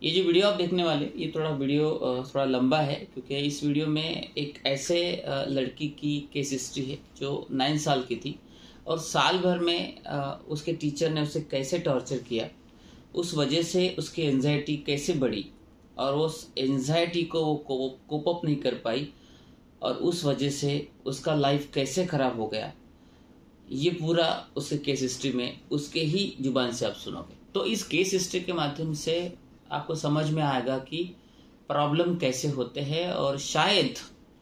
ये जो वीडियो आप देखने वाले, ये थोड़ा वीडियो थोड़ा लंबा है, क्योंकि इस वीडियो में एक ऐसे लड़की की केस हिस्ट्री है जो 9 साल की थी, और साल भर में उसके टीचर ने उसे कैसे टॉर्चर किया, उस वजह से उसकी एंजाइटी कैसे बढ़ी, और उस एंजाइटी को वो कोप अप नहीं कर पाई, और उस वजह से उसका लाइफ कैसे ख़राब हो गया। ये पूरा उसके केस हिस्ट्री में उसके ही जुबान से आप सुनोगे। तो इस केस हिस्ट्री के माध्यम से आपको समझ में आएगा कि प्रॉब्लम कैसे होते हैं, और शायद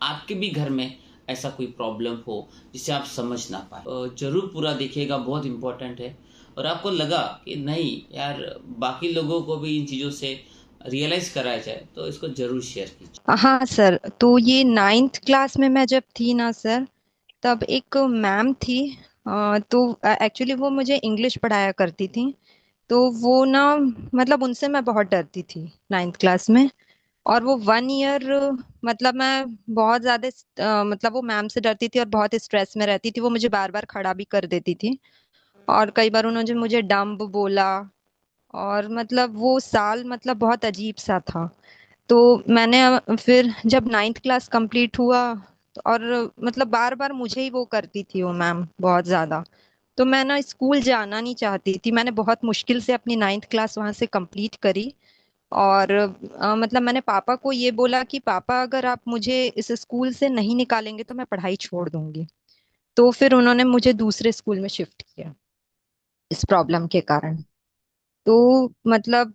आपके भी घर में ऐसा कोई प्रॉब्लम हो जिसे आप समझ ना पाए। जरूर पूरा देखिएगा, बहुत इम्पोर्टेंट है। और आपको लगा कि नहीं यार, बाकी लोगों को भी इन चीज़ों से रियलाइज कराया जाए, तो इसको जरूर शेयर कीजिए। हाँ सर, तो ये नाइन्थ क्लास में मैं जब थी ना सर, तब एक मैम थी। तो एक्चुअली वो मुझे इंग्लिश पढ़ाया करती थी। तो वो ना, मतलब उनसे मैं बहुत डरती थी नाइन्थ क्लास में। और वो 1 ईयर, मतलब मैं बहुत ज्यादा मतलब वो मैम से डरती थी और बहुत स्ट्रेस में रहती थी। वो मुझे बार बार खड़ा भी कर देती थी, और कई बार उन्होंने मुझे डम्ब बोला। और मतलब वो साल मतलब बहुत अजीब सा था। तो मैंने फिर जब नाइन्थ क्लास कंप्लीट हुआ, और मतलब बार बार मुझे ही वो करती थी वो मैम बहुत ज्यादा। तो मैं ना स्कूल जाना नहीं चाहती थी। मैंने बहुत मुश्किल से अपनी नाइन्थ क्लास वहां से कंप्लीट करी। और मतलब मैंने पापा को ये बोला कि पापा, अगर आप मुझे इस स्कूल से नहीं निकालेंगे तो मैं पढ़ाई छोड़ दूंगी। तो फिर उन्होंने मुझे दूसरे स्कूल में शिफ्ट किया इस प्रॉब्लम के कारण। तो मतलब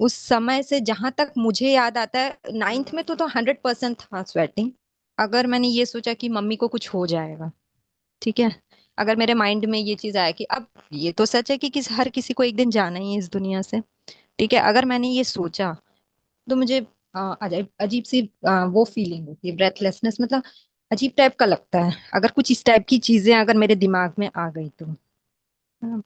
उस समय से जहां तक मुझे याद आता है, नाइन्थ में तो 100% था स्वेटिंग। अगर मैंने ये सोचा कि मम्मी को कुछ हो जाएगा, ठीक है, अगर मेरे माइंड में ये चीज आया कि अब ये तो सच है कि हर किसी को एक दिन जाना ही है इस दुनिया से, ठीक है, अगर मैंने ये सोचा, तो मुझे अजीब अजीब सी वो फीलिंग होती है, ब्रेथलेसनेस, मतलब अजीब टाइप का लगता है अगर कुछ इस टाइप की चीजें अगर मेरे दिमाग में आ गई तो, है ना।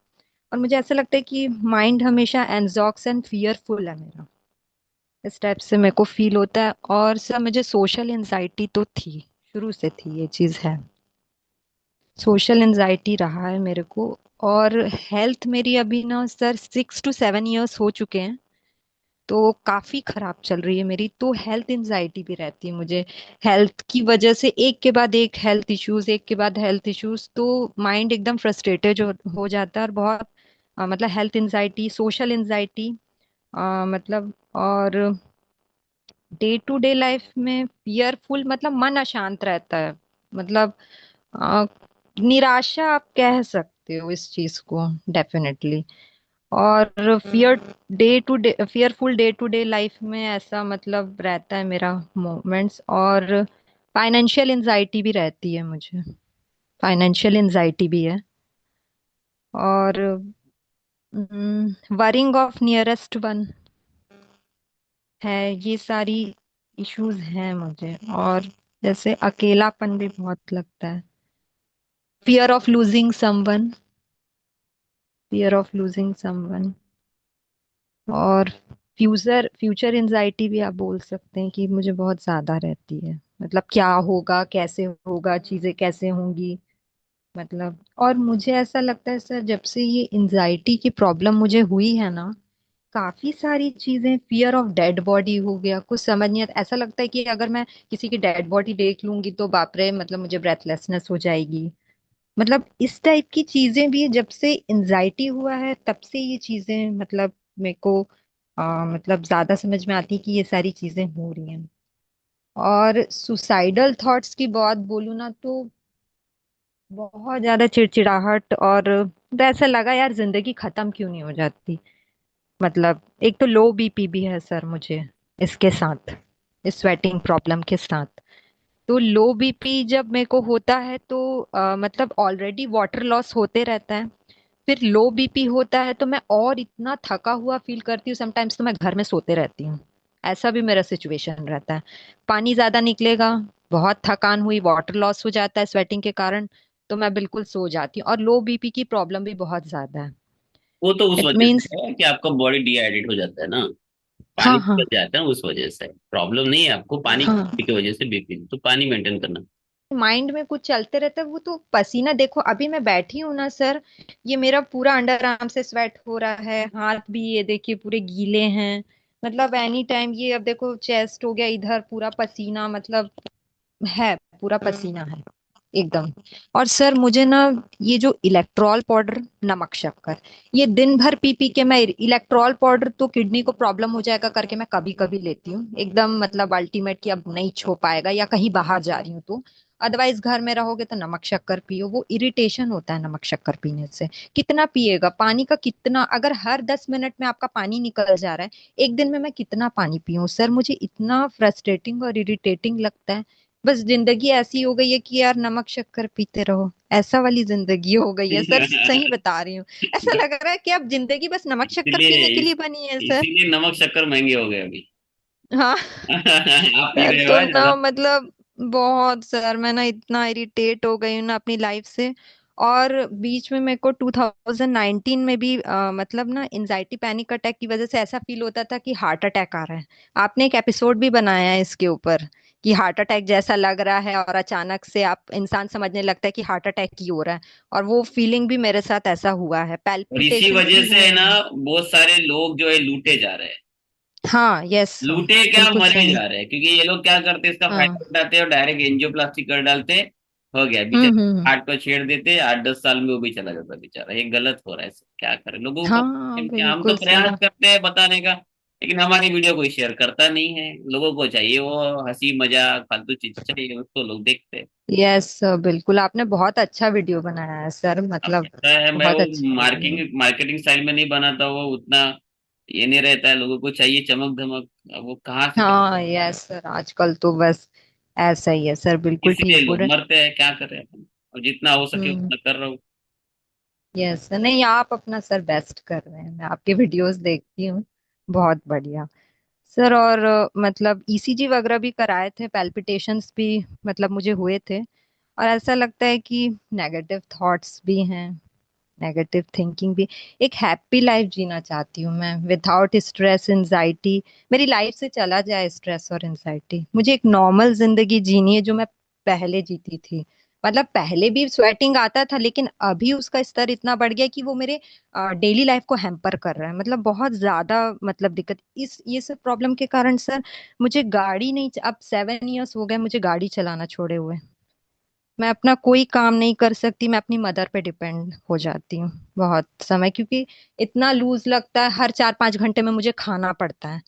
और मुझे ऐसा लगता है कि माइंड हमेशा एंजॉक्स एंड फियरफुल है मेरा, इस टाइप से मेरे को फील होता है। और सर, मुझे सोशल एंजाइटी तो थी, शुरू से थी, ये चीज है, सोशल एंजाइटी रहा है मेरे को। और हेल्थ मेरी अभी ना सर 6 to 7 years हो चुके हैं, तो काफी खराब चल रही है मेरी। तो हेल्थ एंजाइटी भी रहती है मुझे, हेल्थ की वजह से एक के बाद एक हेल्थ इश्यूज, एक के बाद हेल्थ इश्यूज। तो माइंड एकदम फ्रस्ट्रेटेड हो जाता है, और बहुत मतलब हेल्थ एंजाइटी, सोशल एंजाइटी, मतलब। और डे टू डे लाइफ में फियरफुल, मतलब मन अशांत रहता है, मतलब अ, निराशा आप कह सकते हो इस चीज को, डेफिनेटली। और fearful day to day life में ऐसा मतलब रहता है मेरा मोमेंट्स। और फाइनेंशियल एंजाइटी भी रहती है मुझे, फाइनेंशियल एंजाइटी भी है। और वरिंग ऑफ नियरेस्ट वन है, ये सारी इश्यूज हैं मुझे। और जैसे अकेलापन भी बहुत लगता है, fear of losing someone, fear of losing someone. और फ्यूचर फ्यूचर एंजाइटी भी आप बोल सकते हैं कि मुझे बहुत ज्यादा रहती है, मतलब क्या होगा, कैसे होगा, चीजें कैसे होंगी, मतलब। और मुझे ऐसा लगता है सर, जब से ये एंजाइटी की प्रॉब्लम मुझे हुई है ना, काफी सारी चीजें, फियर ऑफ डेड बॉडी हो गया, कुछ समझ नहीं आता। ऐसा लगता है कि अगर मैं किसी की डेड बॉडी देख लूंगी तो बाप रे, मतलब मुझे ब्रेथलेसनेस हो जाएगी। मतलब इस टाइप की चीजें भी जब से एंजाइटी हुआ है तब से ये चीजें, मतलब मेरे को मतलब ज्यादा समझ में आती है कि ये सारी चीजें हो रही हैं। और सुसाइडल थॉट्स की बात बोलूँ ना, तो बहुत ज्यादा चिड़चिड़ाहट। और तो ऐसा लगा यार, जिंदगी खत्म क्यों नहीं हो जाती। मतलब एक तो लो बीपी भी है सर मुझे, इसके साथ, इस स्वेटिंग प्रॉब्लम के साथ। तो लो बीपी जब मेरे को होता है तो मतलब ऑलरेडी वाटर लॉस होते रहता है, फिर लो बीपी होता है तो मैं और इतना थका हुआ फील करती हूँ। समटाइम्स तो मैं घर में सोते रहती हूँ, ऐसा भी मेरा सिचुएशन रहता है। पानी ज्यादा निकलेगा, बहुत थकान हुई, वाटर लॉस हो जाता है स्वेटिंग के कारण, तो मैं बिल्कुल सो जाती हूँ। और लो बीपी की प्रॉब्लम भी बहुत ज्यादा है। वो तो उस इट वजह मीन्स, से है कि आपका बॉडी डिहाइड्रेट हो जाता है ना, हाँ पानी हाँ, निकल जाता है, उस वजह से प्रॉब्लम नहीं है आपको पानी हाँ, की वजह से बीपी, तो पानी मेंटेन करना। माइंड में कुछ चलते रहता है। वो तो पसीना देखो, अभी मैं बैठी हूं ना सर, ये मेरा पूरा अंडर आर्म से स्वेट हो रहा है, हाथ भी ये देखिए पूरे गीले हैं। मतलब एनी टाइम ये, अब देखो चेस्ट हो गया इधर पूरा पसीना, मतलब है, पूरा पसीना है एकदम। और सर मुझे ना ये जो इलेक्ट्रॉल पाउडर, नमक शक्कर, ये दिन भर पी पी के मैं, इलेक्ट्रॉल पाउडर तो किडनी को प्रॉब्लम हो जाएगा करके मैं कभी कभी लेती हूँ, एकदम मतलब अल्टीमेट कि अब नहीं छो पाएगा या कहीं बाहर जा रही हूँ तो। अदरवाइज घर में रहोगे तो नमक शक्कर पियो, वो इरिटेशन होता है नमक शक्कर पीने से। कितना पिएगा पानी का, कितना, अगर हर 10 मिनट में आपका पानी निकल जा रहा है, एक दिन में मैं कितना पानी पीऊं सर? मुझे इतना फ्रस्ट्रेटिंग और इरिटेटिंग लगता है। बस जिंदगी ऐसी हो गई है कि यार नमक शक्कर पीते रहो, ऐसा वाली जिंदगी हो गई है सर, सही बता रही हूँ। ऐसा लग रहा है कि अब जिंदगी बस नमक शक्कर पीने इसीलिए के लिए बनी है सर। इसीलिए नमक शक्कर महंगे हो गए अभी। हाँ। आप पी सर रहे हो तो है ना ज्यादा। मतलब बहुत सर, मैं ना इतना इरिटेट हो गई हूँ ना अपनी लाइफ से। और बीच में मेरे को 2019 में भी मतलब ना एंजाइटी पैनिक अटैक की वजह से ऐसा फील होता था कि हार्ट अटैक आ रहा है। आपने एक एपिसोड भी बनाया है इसके ऊपर कि हार्ट अटैक जैसा लग रहा है, और अचानक से आप इंसान समझने लगता है कि हार्ट अटैक ही हो रहा है। और वो फीलिंग भी मेरे साथ ऐसा हुआ है, और इसी पैल्पिटेशंस वजह भी से हुए है ना, हैं। बहुत सारे लोग जो है लूटे जा रहे हैं। हाँ, यस सर, लूटे क्या, बिल्कुल मरे सही। जा रहे हैं, क्योंकि ये लोग क्या करते हैं, इसका हाँ। फायदा उठाते हैं और डायरेक्ट एंजियोप्लास्टी कर डालते हैं। हो गया बेचारे, हम्म। हार्ट को छेड़ देते हैं, 8-10 साल में वो भी चला जाता है बेचारा। ये गलत हो रहा है, क्या करें, लोगों का हाँ क्या, हम तो बिल्कुल सर। प्रयास करते हैं बताने का, लेकिन हमारी वीडियो कोई शेयर करता नहीं है। लोगों को चाहिए वो हंसी मजाक फालतू चीज चाहिए, उसको लोग देखते हैं। यस सर, बिल्कुल आपने बहुत अच्छा वीडियो बनाया है सर, अब मतलब कहता है मैं बहुत वो अच्छी वीडियो है। मार्केटिंग मार्केटिंग स्टाइल में नहीं बनाता, वो उतना ये नहीं रहता है, लोगों को चाहिए चमक धमक। अब वो कहाँ से हाँ यस सर, आजकल तो बस ऐसा ही है सर, बिल्कुल इसलिए ठीक बोल लोग रहे मरते हैं, क्या करें अपन। और जितना हो सके हम्म। उतना कर रहा हूँ। यस सर, नहीं आप अपना सर बेस्ट कर रहे हैं, मैं आपके वीडियोस देखती हूँ, बहुत बढ़िया सर। और मतलब ईसीजी वगैरह भी कराए थे, पैल्पिटेशंस भी मतलब मुझे हुए थे। और ऐसा लगता है कि नेगेटिव थॉट्स भी हैं, नेगेटिव थिंकिंग भी। एक हैप्पी लाइफ जीना चाहती हूँ मैं, विदाउट स्ट्रेस एंजाइटी। मेरी लाइफ से चला जाए स्ट्रेस और एंजाइटी, मुझे एक नॉर्मल जिंदगी जीनी है जो मैं पहले जीती थी। मतलब पहले भी स्वेटिंग आता था, लेकिन अभी उसका स्तर इतना बढ़ गया कि वो मेरे डेली लाइफ को हैम्पर कर रहा है, मतलब बहुत ज्यादा। मतलब दिक्कत इस ये सब प्रॉब्लम के कारण सर, मुझे गाड़ी नहीं, अब 7 इयर्स हो गए मुझे गाड़ी चलाना छोड़े हुए। मैं अपना कोई काम नहीं कर सकती, मैं अपनी मदर पे डिपेंड हो जाती हूँ बहुत समय, क्योंकि इतना लूज लगता है, हर 4-5 घंटे में मुझे खाना पड़ता है।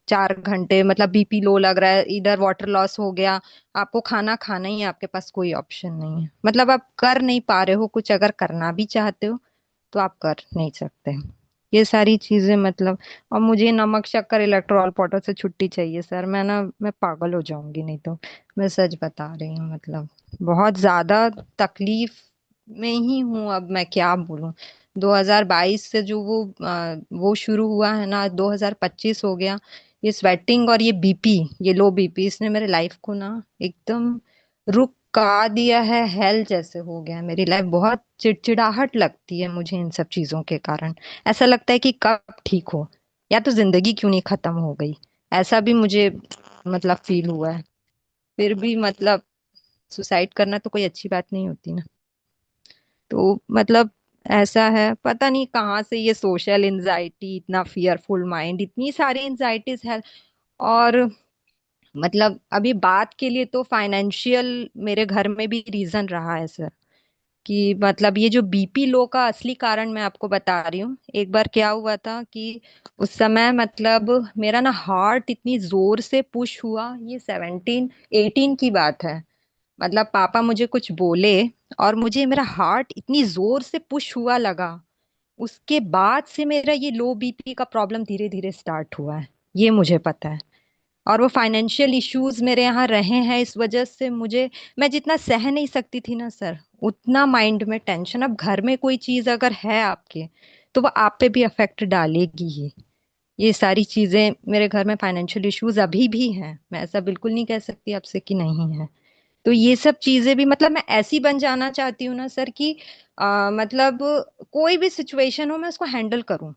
4 घंटे मतलब बीपी लो लग रहा है, इधर वाटर लॉस हो गया, आपको खाना खाना ही है, आपके पास कोई ऑप्शन नहीं है, मतलब आप कर नहीं पा रहे हो कुछ, अगर करना भी चाहते हो तो आप कर नहीं सकते। ये सारी चीजें मतलब, और मुझे नमक शक्कर इलेक्ट्रॉल पाउडर से छुट्टी चाहिए सर, मैं पागल हो जाऊंगी नहीं तो। मैं सच बता रही हूँ, मतलब बहुत ज्यादा तकलीफ में ही हूँ अब, मैं क्या बोलूँ। 2022 से जो वो शुरू हुआ है ना, 2025 हो गया। ये स्वेटिंग और ये बीपी, ये लो बीपी, इसने मेरे लाइफ को ना एकदम रुका दिया है, हेल जैसे हो गया है मेरी लाइफ। बहुत चिड़चिड़ाहट लगती है मुझे इन सब चीजों के कारण। ऐसा लगता है कि कब ठीक हो, या तो जिंदगी क्यों नहीं खत्म हो गई, ऐसा भी मुझे मतलब फील हुआ है। फिर भी मतलब सुसाइड करना तो कोई अच्छी बात नहीं होती ना। तो मतलब ऐसा है, पता नहीं कहाँ से ये सोशल एंजाइटी, इतना फियरफुल माइंड, इतनी सारी एंजाइटीज है। और मतलब अभी बात के लिए तो फाइनेंशियल मेरे घर में भी रीजन रहा है सर, कि मतलब ये जो बीपी लो का असली कारण मैं आपको बता रही हूँ। एक बार क्या हुआ था कि उस समय मतलब मेरा ना हार्ट इतनी जोर से पुश हुआ, ये 17-18 की बात है। मतलब पापा मुझे कुछ बोले और मुझे मेरा हार्ट इतनी जोर से पुश हुआ लगा, उसके बाद से मेरा ये लो बीपी का प्रॉब्लम धीरे धीरे स्टार्ट हुआ है, ये मुझे पता है। और वो फाइनेंशियल इश्यूज मेरे यहाँ रहे हैं, इस वजह से मुझे, मैं जितना सह नहीं सकती थी ना सर, उतना माइंड में टेंशन। अब घर में कोई चीज अगर है आपके, तो वो आप पे भी अफेक्ट डालेगी ही। ये सारी चीजें मेरे घर में, फाइनेंशियल इश्यूज अभी भी हैं, मैं ऐसा बिल्कुल नहीं कह सकती आपसे कि नहीं है। तो ये सब चीजें भी, मतलब मैं ऐसी बन जाना चाहती हूँ ना सर कि मतलब कोई भी सिचुएशन हो मैं उसको हैंडल करूं।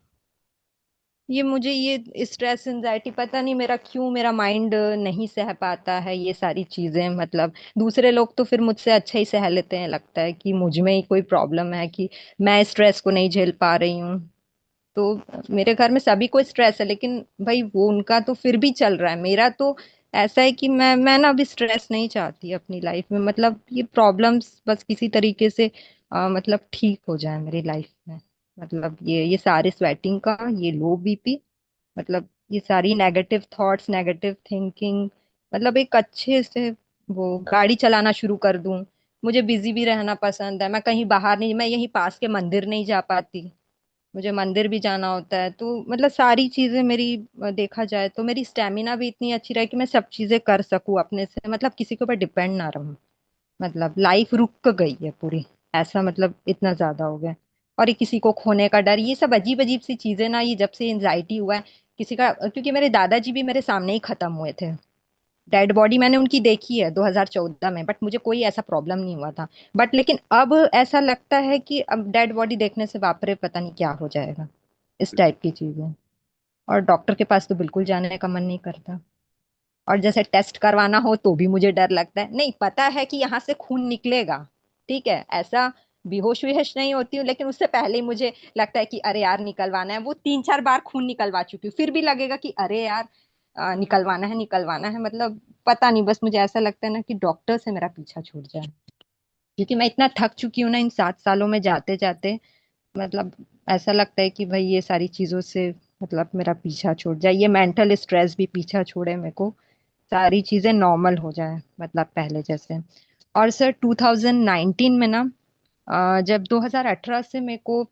ये मुझे ये स्ट्रेस एंजाइटी, पता नहीं मेरा क्यों, मेरा माइंड नहीं सह पाता है ये सारी चीजें। मतलब दूसरे लोग तो फिर मुझसे अच्छा ही सह लेते हैं, लगता है कि मुझ में ही कोई प्रॉब्लम है कि मैं स्ट्रेस को नहीं झेल पा रही हूँ। तो मेरे घर में सभी को स्ट्रेस है, लेकिन भाई वो उनका तो फिर भी चल रहा है, मेरा तो ऐसा है कि मैं ना अभी स्ट्रेस नहीं चाहती अपनी लाइफ में। मतलब ये प्रॉब्लम्स बस किसी तरीके से मतलब ठीक हो जाए मेरी लाइफ में। मतलब ये सारे स्वेटिंग का, ये लो बीपी, मतलब ये सारी नेगेटिव थॉट्स, नेगेटिव थिंकिंग, मतलब एक अच्छे से वो गाड़ी चलाना शुरू कर दूं। मुझे बिजी भी रहना पसंद है, मैं कहीं बाहर नहीं, मैं यहीं पास के मंदिर नहीं जा पाती, मुझे मंदिर भी जाना होता है। तो मतलब सारी चीजें मेरी देखा जाए तो मेरी स्टेमिना भी इतनी अच्छी रहे कि मैं सब चीजें कर सकूं अपने से, मतलब किसी के ऊपर डिपेंड ना रहूं। मतलब लाइफ रुक गई है पूरी, ऐसा मतलब इतना ज्यादा हो गया। और ये किसी को खोने का डर, ये सब अजीब अजीब सी चीजें ना, ये जब से एंजाइटी हुआ है किसी का, क्योंकि मेरे दादाजी भी मेरे सामने ही खत्म हुए थे। डेड बॉडी मैंने उनकी देखी है 2014 में, बट मुझे कोई ऐसा प्रॉब्लम नहीं हुआ था। बट लेकिन अब ऐसा लगता है कि अब डेड बॉडी देखने से बाप रे पता नहीं क्या हो जाएगा, इस टाइप की चीजें। और डॉक्टर के पास तो बिल्कुल जाने का मन नहीं करता। और जैसे टेस्ट करवाना हो तो भी मुझे डर लगता है, नहीं पता है कि यहाँ से खून निकलेगा, ठीक है, ऐसा बेहोश विहोश नहीं होती हूँ, लेकिन उससे पहले ही मुझे लगता है कि अरे यार निकलवाना है। वो 3-4 बार खून निकलवा चुकी हूँ, फिर भी लगेगा कि अरे यार निकलवाना है, निकलवाना है। मतलब पता नहीं, बस मुझे ऐसा लगता है ना कि डॉक्टर से मेरा पीछा छूट जाए, क्योंकि मैं इतना थक चुकी हूँ ना इन 7 सालों में जाते जाते। मतलब ऐसा लगता है कि भाई ये सारी चीजों से मतलब मेरा पीछा छूट जाए, ये मेंटल स्ट्रेस भी पीछा छोड़े मेरे को, सारी चीजें नॉर्मल हो जाए, मतलब पहले जैसे। और सर 2019 में ना जब 2018 से मेरे को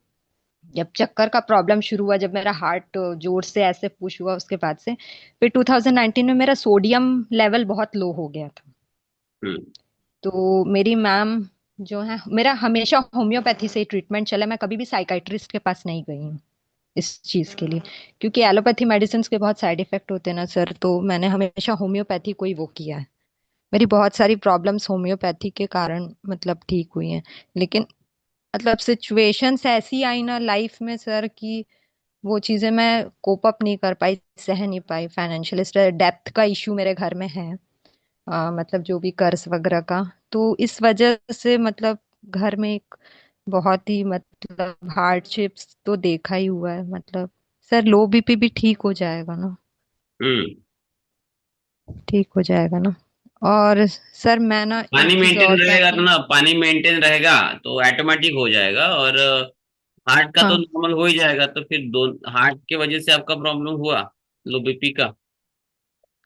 जब चक्कर का प्रॉब्लम शुरू हुआ, जब मेरा हार्ट जोर से ऐसे पुश हुआ, उसके बाद से फिर 2019 में मेरा सोडियम लेवल बहुत लो हो गया था। हम्म। तो मेरी मैम जो है, मेरा हमेशा होम्योपैथी से ही ट्रीटमेंट चला, मैं कभी भी साइकाइट्रिस्ट के पास नहीं गई हूँ इस चीज के लिए, क्योंकि एलोपैथी मेडिसिन के बहुत साइड इफेक्ट होते हैं ना सर, तो मैंने हमेशा होम्योपैथी को ही वो किया है। मेरी बहुत सारी प्रॉब्लम्स होम्योपैथी के कारण मतलब ठीक हुई हैं। लेकिन मतलब सिचुएशंस ऐसी आई ना लाइफ में सर कि वो चीजें मैं कोप अप नहीं कर पाई, सह नहीं पाई। फाइनेंशियल स्ट्रेस, डेप्थ का इशू मेरे घर में है, मतलब जो भी कर्ज वगैरह का। तो इस वजह से मतलब घर में एक बहुत ही मतलब हार्डशिप्स तो देखा ही हुआ है। मतलब सर लो बीपी भी ठीक हो जाएगा ना? हम्म। ठीक हो जाएगा ना? और सर मैं ना पानी एक चीज मेंटेन और रहेगा चाहती तो हूँ। ना, पानी मेंटेन रहेगा तो ऑटोमेटिक हो जाएगा। और हार्ट का तो हाँ नॉर्मल हो ही जाएगा। तो फिर दो हार्ट के वजह से आपका प्रॉब्लम हुआ, लो बीपी का,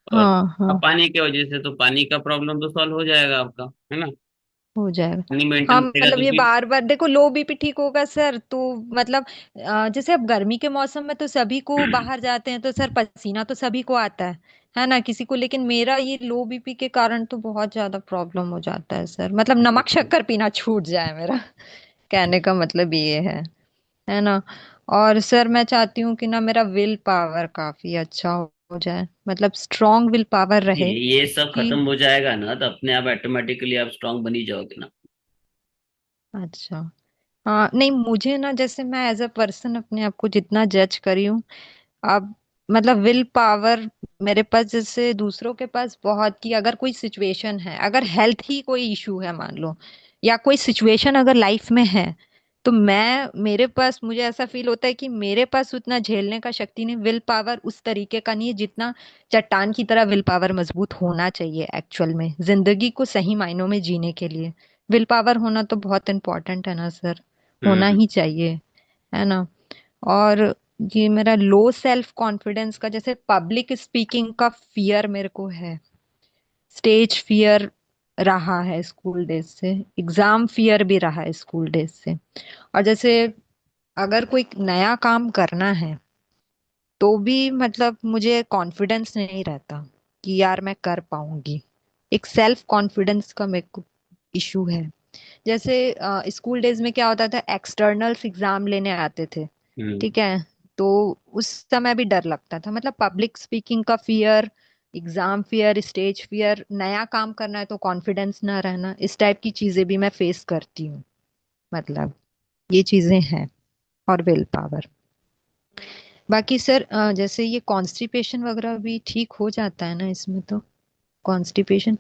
और हाँ हाँ, अब पानी के वजह से तो पानी का प्रॉब्लम तो सॉल्व हो जाएगा आपका, है ना। हो जाएगा। पानी हाँ मेंटेन रहेगा मतलब तो ये फिर। बार बार देखो, लो बीपी ठीक होगा सर तो मतलब जैसे अब गर्मी के मौसम में तो सभी को बाहर जाते हैं तो सर पसीना तो सभी को आता है ना किसी को। लेकिन मेरा ये लो बीपी के कारण तो बहुत ज्यादा प्रॉब्लम हो जाता है सर, मतलब नमक शक्कर पीना छूट जाए मेरा कहने का मतलब ये है ना। और सर मैं चाहती हूँ कि ना मेरा विल पावर काफी अच्छा हो जाए, मतलब स्ट्रांग विल पावर रहे ये सब कि। खत्म हो जाएगा ना तो अपने आप ऑटोमेटिकली आप स्ट्रांग बनी जाओगे ना। अच्छा, हाँ नहीं मुझे ना, जैसे मैं एज अ पर्सन अपने आप को जितना जज करी हूँ अब, मतलब विल पावर मेरे पास जैसे दूसरों के पास बहुत, कि अगर कोई सिचुएशन है, अगर हेल्थ ही कोई इशू है मान लो, या कोई सिचुएशन अगर लाइफ में है, तो मैं मेरे पास मुझे ऐसा फील होता है कि मेरे पास उतना झेलने का शक्ति नहीं, विल पावर उस तरीके का नहीं है जितना चट्टान की तरह विल पावर मजबूत होना चाहिए एक्चुअल में जिंदगी को सही मायनों में जीने के लिए। विल पावर होना तो बहुत इम्पोर्टेंट है ना सर, होना हम्म। ही चाहिए, है ना। और ये मेरा लो सेल्फ कॉन्फिडेंस का, जैसे पब्लिक स्पीकिंग का फियर मेरे को है, स्टेज फियर रहा है स्कूल डेज से, एग्जाम फियर भी रहा है स्कूल डेज से। और जैसे अगर कोई नया काम करना है तो भी मतलब मुझे कॉन्फिडेंस नहीं रहता कि यार मैं कर पाऊंगी, एक सेल्फ कॉन्फिडेंस का मेरे को इशू है। जैसे स्कूल डेज में क्या होता था, एक्सटर्नल्स एग्जाम लेने आते थे, हम्म। ठीक है, तो उस समय भी डर लगता था, मतलब पब्लिक स्पीकिंग का fear, exam fear, stage fear, नया काम करना है तो कॉन्फिडेंस ना रहना, इस टाइप की चीजें भी मैं फेस करती हूँ। मतलब ये चीजें हैं। और विल पावर, बाकी सर जैसे ये कॉन्स्टिपेशन वगैरह भी ठीक हो जाता है ना इसमें तो, कॉन्स्टिपेशन।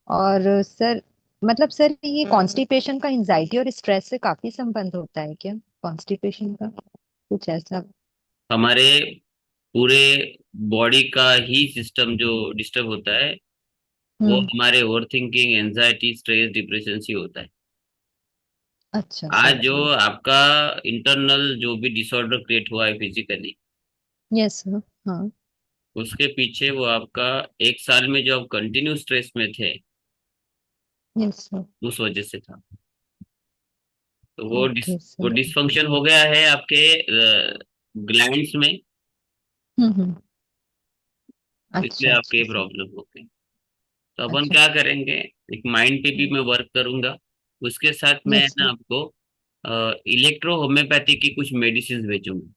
और सर मतलब सर ये कॉन्स्टिपेशन का एंजाइटी और स्ट्रेस से काफी संबंध होता है क्या, कॉन्स्टिपेशन का कुछ ऐसा? हमारे पूरे बॉडी का ही सिस्टम जो डिस्टर्ब होता है, वो हम्म। हमारे over thinking, anxiety, stress, depression से होता है। अच्छा आज सर। जो आपका इंटरनल जो भी डिसऑर्डर क्रिएट हुआ है फिजिकली, यस सर। हाँ। उसके पीछे वो आपका 1 साल में जो आप कंटिन्यू स्ट्रेस में थे, यस सर। उस वजह से था। तो ओके वो सर। डिसफंक्शन हो गया है आपके ग्लैंड्स में, हम्म। तो इसलिए अच्छा आपके अच्छा ये सर। प्रॉब्लम हो गई। तो अपन अच्छा। क्या करेंगे, एक माइंड पे भी हम्म। मैं वर्क करूंगा, उसके साथ मैं यस ना सर। आपको इलेक्ट्रो होम्योपैथी की कुछ मेडिसिन भेजूंगा।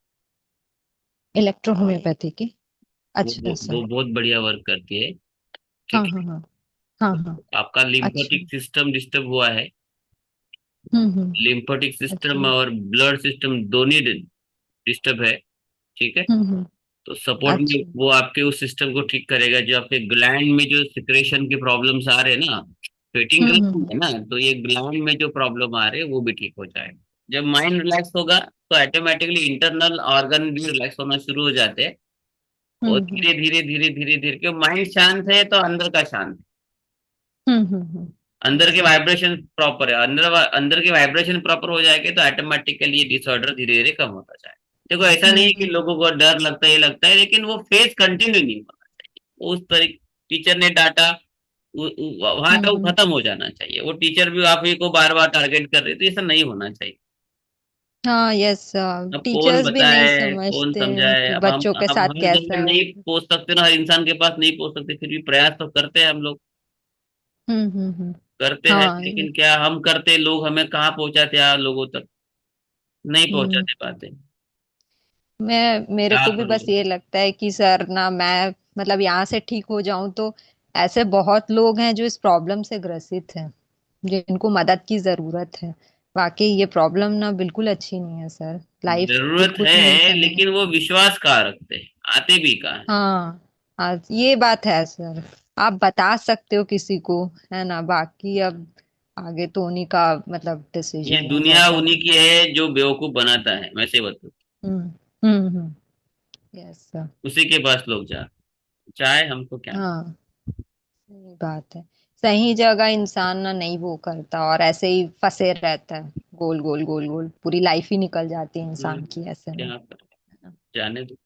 इलेक्ट्रो होम्योपैथी की। अच्छा वो सर। बहुत बढ़िया वर्क करती है। हाँ ठीक हाँ है। हाँ। हाँ तो हाँ। आपका अच्छा। लिम्फेटिक सिस्टम डिस्टर्ब हुआ है। हम्म। लिम्फेटिक सिस्टम अच्छा। और ब्लड सिस्टम दोनों डिस्टर्ब है। ठीक है। हम्म। तो सपोर्ट में अच्छा। वो आपके उस सिस्टम को ठीक करेगा, जो आपके ग्लैंड में जो सिक्रेशन के प्रॉब्लम्स आ रहे हैं ना, स्वेटिंग ग्लैंड हम्म। है ना, तो ये ग्लैंड में जो प्रॉब्लम आ रहे हैं वो भी ठीक हो जाएगा। जब माइंड रिलैक्स होगा तो ऑटोमेटिकली इंटरनल ऑर्गन भी रिलैक्स होना शुरू हो जाते हैं। और हम्म। धीरे धीरे धीरे धीरे धीरे, क्यों माइंड शांत है तो अंदर का शांत है। अंदर यस के सर। वाइब्रेशन प्रॉपर है, अंदर अंदर के वाइब्रेशन प्रॉपर हो जाएंगे तो ऑटोमेटिकली ये डिसऑर्डर धीरे धीरे कम होता जाए। देखो ऐसा नहीं है कि हम्म। लोगों को डर लगता है, ये लगता है, लेकिन वो फेज कंटिन्यू नहीं होना चाहिए। उस तरीके टीचर ने डांटा, वहां तक वो हम्म। खत्म हो जाना चाहिए। वो टीचर भी आप ही को बार बार टारगेट कर रहे, तो ऐसा नहीं होना चाहिए। हाँ यस। अब कौन टीचर्स भी नहीं बताए, कौन समझते हैं समझाए, कि अब बच्चों के हम साथ हर कैसा जगह है। नहीं पहुंच सकते ना, हर इंसान के पास नहीं पहुंच सकते, फिर भी प्रयास तो करते हैं हम लोग। हम्म। करते हैं, हाँ। लेकिन क्या हम करते, लोग हमें कहाँ पहुंचाते हैं लोगों तक, नहीं हम्म। पहुंचाते पाते। मेरे क्या को भी बस करूँ। ये लगता है कि सर ना मैं मतलब यहाँ से ठीक हो जाऊं तो ऐसे बहुत लोग हैं जो इस प्रॉब्लम से ग्रसित हैं, जिनको मदद की जरूरत है। वाकई ये प्रॉब्लम ना बिल्कुल अच्छी नहीं है सर। लाइफ जरूरत बिल्कुल नहीं है, सही है। लेकिन वो विश्वास कहाँ रखते हैं, आते भी कहाँ है। हाँ। हाँ ये बात है सर। आप बता सकते हो किसी को, है ना, बाकी अब आगे तो उन्हीं का मतलब ये डिसीजन है दुनिया जैसा उन्हीं भी। की है जो बेवकूफ बनाता है, वैसे बता, हम्म। Yes sir. उसी के पास लोग जा, चाहे हमको क्या। हाँ सही बात है। सही जगह इंसान ना नहीं वो करता और ऐसे ही फंसे रहता है। गोल गोल गोल गोल पूरी लाइफ ही निकल जाती है इंसान की ऐसे में। क्या कर, जाने दो।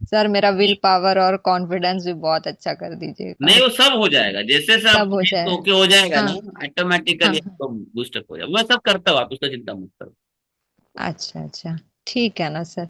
सर मेरा विल पावर और कॉन्फिडेंस भी बहुत अच्छा कर दीजिएगा। नहीं, वो सब हो जाएगा, जैसे से सब हो आपको जाए। ओके हो जाएगा ना, हाँ हाँ ऑटोमेटिकली हाँ। आपको बूस्टअप हो जाएगा। मैं सब करता हूँ, आप उसका चिंता मत करो। अच्छा अच्छा। ठीक है ना सर।